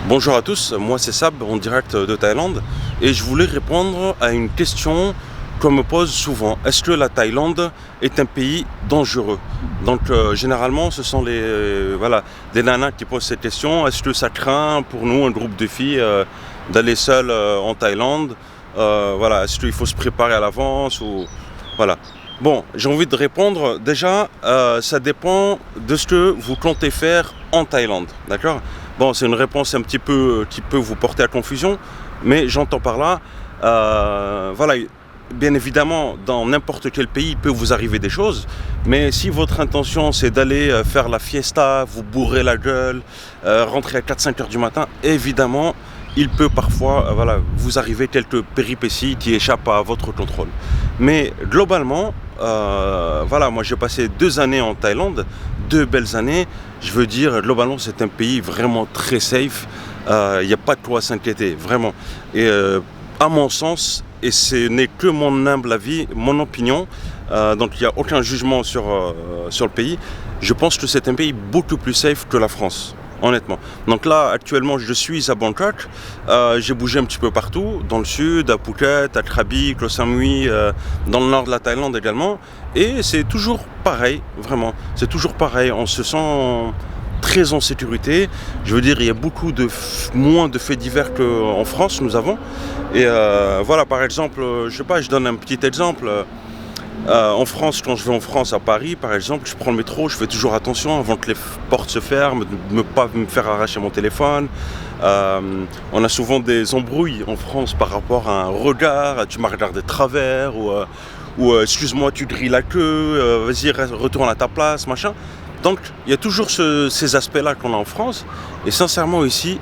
Bonjour à tous, moi c'est Sab en direct de Thaïlande et je voulais répondre à une question qu'on me pose souvent. Est-ce que la Thaïlande est un pays dangereux? Généralement ce sont des nanas qui posent cette question. Est-ce que ça craint pour nous, un groupe de filles, d'aller seul en Thaïlande? Est-ce qu'il faut se préparer à l'avance ou voilà. Bon, j'ai envie de répondre. Déjà, ça dépend de ce que vous comptez faire en Thaïlande, d'accord? Bon, c'est une réponse un petit peu qui peut vous porter à confusion, mais j'entends par là, bien évidemment, dans n'importe quel pays, il peut vous arriver des choses, mais si votre intention c'est d'aller faire la fiesta, vous bourrer la gueule, rentrer à 4-5 heures du matin, évidemment, il peut parfois vous arriver quelques péripéties qui échappent à votre contrôle. Mais globalement, moi j'ai passé 2 années en Thaïlande, 2 belles années. Je veux dire, globalement, c'est un pays vraiment très safe. Il n'y a pas de quoi s'inquiéter, vraiment. Et à mon sens, et ce n'est que mon humble avis, mon opinion, donc il n'y a aucun jugement sur le pays, je pense que c'est un pays beaucoup plus safe que la France. Honnêtement. Donc là, actuellement, je suis à Bangkok. J'ai bougé un petit peu partout, dans le sud, à Phuket, à Krabi, Koh Samui, dans le nord de la Thaïlande également. Et c'est toujours pareil, vraiment. C'est toujours pareil. On se sent très en sécurité. Je veux dire, il y a beaucoup moins de faits divers qu'en France, nous avons. Et par exemple, je donne un petit exemple. En France, quand je vais en France, à Paris, par exemple, je prends le métro, je fais toujours attention avant que les portes se ferment, de ne pas me faire arracher mon téléphone. On a souvent des embrouilles en France par rapport à un regard, tu m'as regardé de travers, ou excuse-moi, tu grilles la queue, vas-y, retourne à ta place, machin. Donc, il y a toujours ces aspects-là qu'on a en France. Et sincèrement, ici,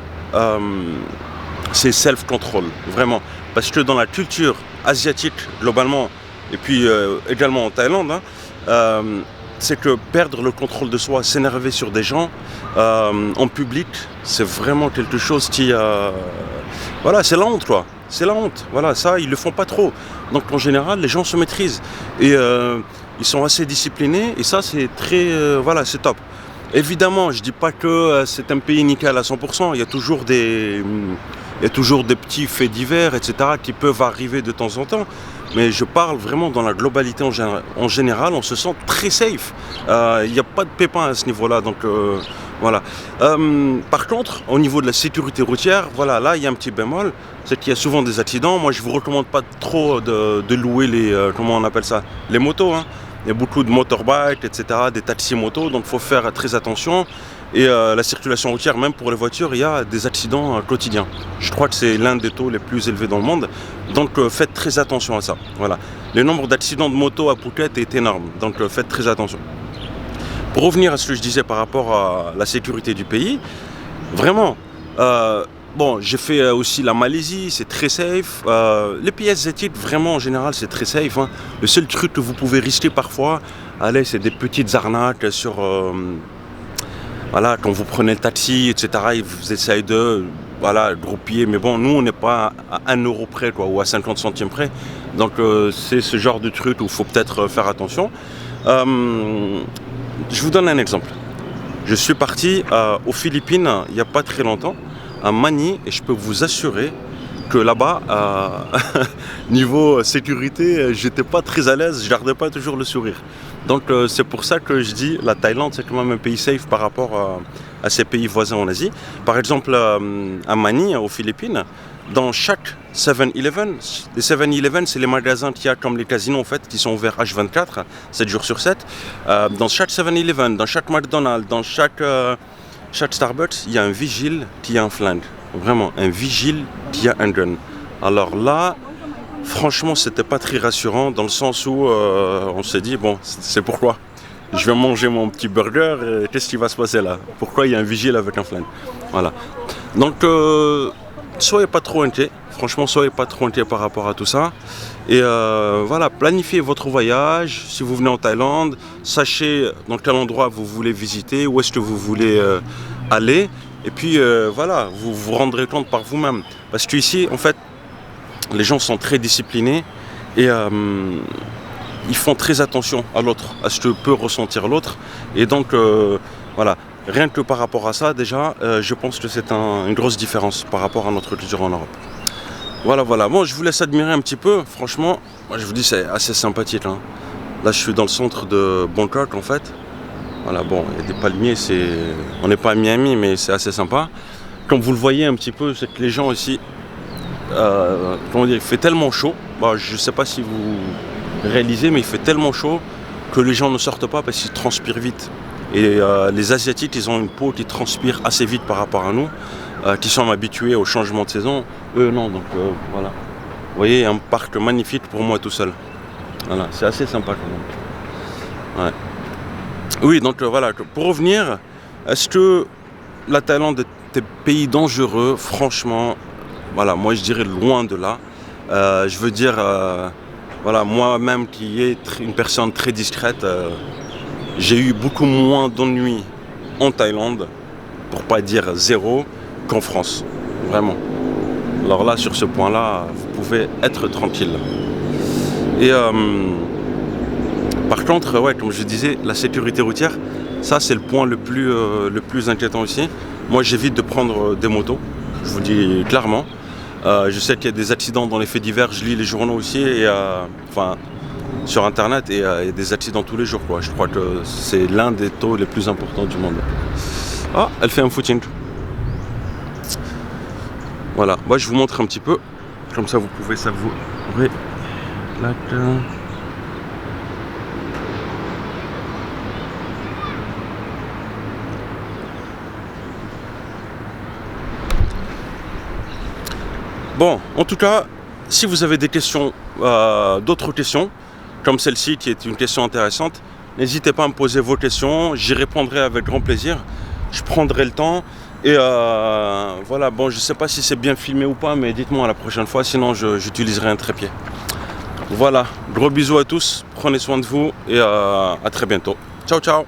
c'est self-control, vraiment. Parce que dans la culture asiatique, globalement, et puis également en Thaïlande, c'est que perdre le contrôle de soi, s'énerver sur des gens en public, c'est vraiment quelque chose qui... c'est la honte, quoi. C'est la honte. Voilà, ça, ils le font pas trop. Donc en général, les gens se maîtrisent. Et ils sont assez disciplinés. Et ça, c'est très... c'est top. Évidemment, je dis pas que c'est un pays nickel à 100%. Il y a toujours des petits faits divers, etc., qui peuvent arriver de temps en temps. Mais je parle vraiment dans la globalité en général, on se sent très safe. Il n'y a pas de pépin à ce niveau-là. Par contre, au niveau de la sécurité routière, là, il y a un petit bémol. C'est qu'il y a souvent des accidents. Moi, je ne vous recommande pas trop de louer les motos. Il y a beaucoup de motorbikes, etc., des taxis motos, donc il faut faire très attention. Et la circulation routière, même pour les voitures, il y a des accidents quotidiens. Je crois que c'est l'un des taux les plus élevés dans le monde. Donc faites très attention à ça. Voilà. Le nombre d'accidents de moto à Phuket est énorme. Donc faites très attention. Pour revenir à ce que je disais par rapport à la sécurité du pays, vraiment, j'ai fait aussi la Malaisie, c'est très safe. Les pays asiatiques, vraiment en général, c'est très safe. Le seul truc que vous pouvez risquer parfois, c'est des petites arnaques sur... quand vous prenez le taxi, etc., ils vous essayent de groupiller. Mais bon, nous, on n'est pas à 1 euro près, ou à 50 centimes près. Donc, c'est ce genre de truc où il faut peut-être faire attention. Je vous donne un exemple. Je suis parti aux Philippines il n'y a pas très longtemps, à Manille, et je peux vous assurer que là-bas, niveau sécurité, j'étais pas très à l'aise, je gardais pas toujours le sourire. Donc c'est pour ça que je dis la Thaïlande c'est quand même un pays safe par rapport à ses pays voisins en Asie. Par exemple à Manille, aux Philippines, dans chaque 7-Eleven, les 7-Eleven c'est les magasins qu'il y a comme les casinos en fait, qui sont ouverts H24, 7 jours sur 7. Dans chaque 7-Eleven, dans chaque McDonald's, dans chaque Starbucks, il y a un vigile qui a un flingue. Vraiment, un vigile qui a un gun. Alors là, franchement, c'était pas très rassurant dans le sens où on s'est dit, bon, c'est pourquoi je vais manger mon petit burger, et qu'est-ce qui va se passer là? Pourquoi il y a un vigile avec un flingue? Voilà. Donc, soyez pas trop inquiets. Franchement, soyez pas trop inquiets par rapport à tout ça. Et planifiez votre voyage. Si vous venez en Thaïlande, sachez dans quel endroit vous voulez visiter, où est-ce que vous voulez aller. Et puis vous vous rendrez compte par vous-même. Parce qu'ici, en fait, les gens sont très disciplinés et ils font très attention à l'autre, à ce que peut ressentir l'autre. Et donc, Rien que par rapport à ça, déjà, je pense que c'est une grosse différence par rapport à notre culture en Europe. Voilà. Bon, je vous laisse admirer un petit peu. Franchement, moi, je vous dis, c'est assez sympathique. Hein. Là, je suis dans le centre de Bangkok, en fait. Voilà, bon, il y a des palmiers, on n'est pas à Miami, mais c'est assez sympa. Comme vous le voyez un petit peu, c'est que les gens ici, comment dire, il fait tellement chaud. Bon, je ne sais pas si vous réalisez, mais il fait tellement chaud que les gens ne sortent pas parce qu'ils transpirent vite. Et les Asiatiques, ils ont une peau qui transpire assez vite par rapport à nous, qui sont habitués au changement de saison. Eux, non, donc voilà. Vous voyez, un parc magnifique pour moi tout seul. Voilà, c'est assez sympa quand même. Ouais. Oui, donc voilà, pour revenir, est-ce que la Thaïlande est un pays dangereux? Franchement, voilà, moi je dirais loin de là. Je veux dire, voilà, moi-même qui est une personne très discrète, j'ai eu beaucoup moins d'ennuis en Thaïlande, pour pas dire zéro, qu'en France. Vraiment. Alors là, sur ce point-là, vous pouvez être tranquille. Et par contre, ouais, comme je disais, la sécurité routière, ça c'est le point le plus inquiétant aussi. Moi j'évite de prendre des motos, je vous le dis clairement. Je sais qu'il y a des accidents dans les faits divers, je lis les journaux aussi, et, enfin sur internet, et il y a des accidents tous les jours, quoi. Je crois que c'est l'un des taux les plus importants du monde. Ah, elle fait un footing. Voilà, moi je vous montre un petit peu, comme ça vous pouvez savourer. Bon, en tout cas, si vous avez des questions, d'autres questions, comme celle-ci qui est une question intéressante, n'hésitez pas à me poser vos questions, j'y répondrai avec grand plaisir, je prendrai le temps. Et voilà, bon, je ne sais pas si c'est bien filmé ou pas, mais dites-moi la prochaine fois, sinon j'utiliserai un trépied. Voilà, gros bisous à tous, prenez soin de vous et à très bientôt. Ciao, ciao!